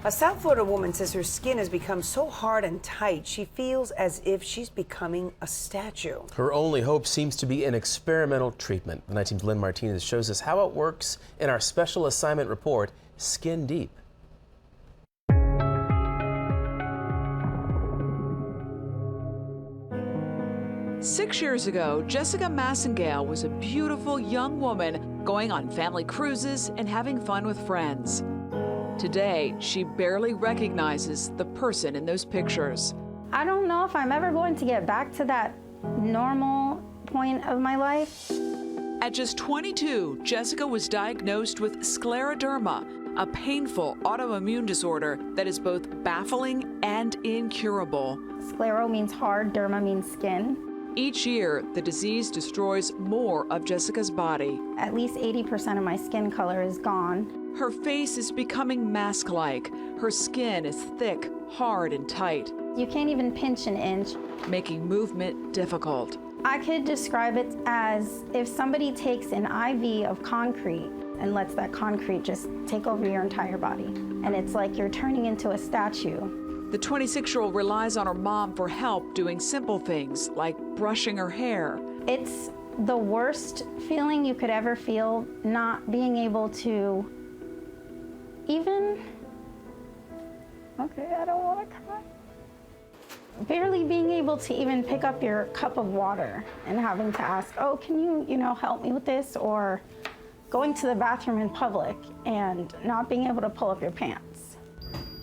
A South Florida woman says her skin has become so hard and tight, she feels as if she's becoming a statue. Her only hope seems to be an experimental treatment. The 19's Lynn Martinez shows us how it works in our special assignment report, Skin Deep. Six years ago, Jessica Massengale was a beautiful young woman going on family cruises and having fun with friends. Today, she barely recognizes the person in those pictures. I don't know if I'm ever going to get back to that normal point of my life. At just 22, Jessica was diagnosed with scleroderma, a painful autoimmune disorder that is both baffling and incurable. Sclero means hard, derma means skin. Each year, the disease destroys more of Jessica's body. At least 80% of my skin color is gone. Her face is becoming mask-like. Her skin is thick, hard, and tight, You can't even pinch an inch. making movement difficult. I could describe it as if somebody takes an IV of concrete and lets that concrete just take over your entire body. And it's like you're turning into a statue. The 26-year-old relies on her mom for help doing simple things like brushing her hair. It's the worst feeling you could ever feel, not being able to even, okay, I don't want to cry. Barely being able to even pick up your cup of water and having to ask, oh, can you help me with this? Or going to the bathroom in public and not being able to pull up your pants.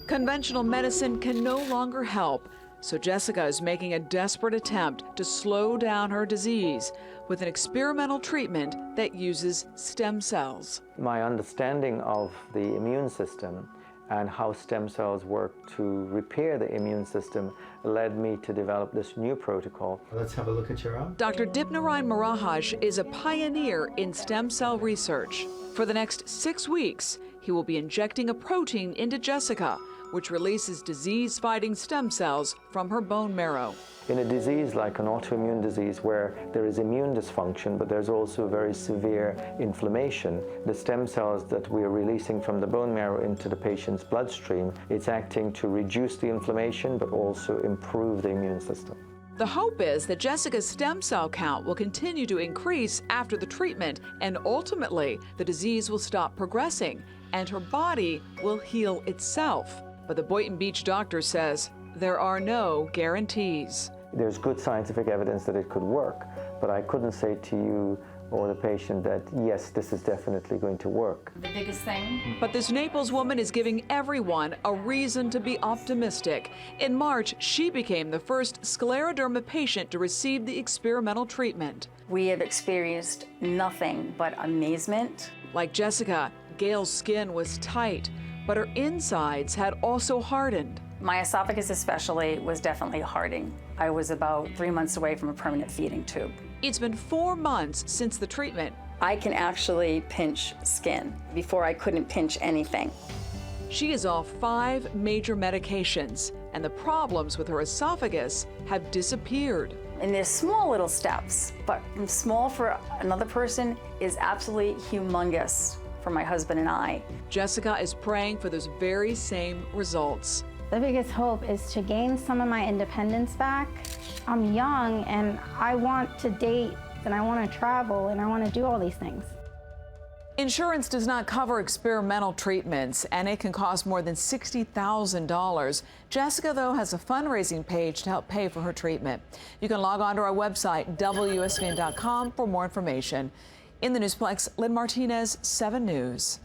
Conventional medicine can no longer help, so Jessica is making a desperate attempt to slow down her disease with an experimental treatment that uses stem cells. My understanding of the immune system and how stem cells work to repair the immune system led me to develop this new protocol. Let's have a look at your arm. Dr. Dipnarayan Marahaj is a pioneer in stem cell research. For the next 6 weeks, he will be injecting a protein into Jessica, which releases disease-fighting stem cells from her bone marrow. In a disease like an autoimmune disease where there is immune dysfunction, but there's also very severe inflammation, the stem cells that we are releasing from the bone marrow into the patient's bloodstream, it's acting to reduce the inflammation, but also improve the immune system. The hope is that Jessica's stem cell count will continue to increase after the treatment, and ultimately, the disease will stop progressing, and her body will heal itself. But the Boynton Beach doctor says there are no guarantees. There's good scientific evidence that it could work, but I couldn't say to you or the patient that, yes, this is definitely going to work. The biggest thing. But this Naples woman is giving everyone a reason to be optimistic. In March, she became the first scleroderma patient to receive the experimental treatment. We have experienced nothing but amazement. Like Jessica, Gail's skin was tight, but her insides had also hardened. My esophagus especially was definitely hardening. I was about 3 months away from a permanent feeding tube. It's been 4 months since the treatment. I can actually pinch skin. Before I couldn't pinch anything. She is off 5 major medications, and the problems with her esophagus have disappeared. And there's small little steps, but small for another person is absolutely humongous for my husband and I. Jessica is praying for those very same results. The biggest hope is to gain some of my independence back. I'm young and I want to date and I want to travel and I want to do all these things. Insurance does not cover experimental treatments, and it can cost more than $60,000. Jessica, though, has a fundraising page to help pay for her treatment. You can log on to our website, WSVN.com, for more information. In the Newsplex, Lynn Martinez, 7 News.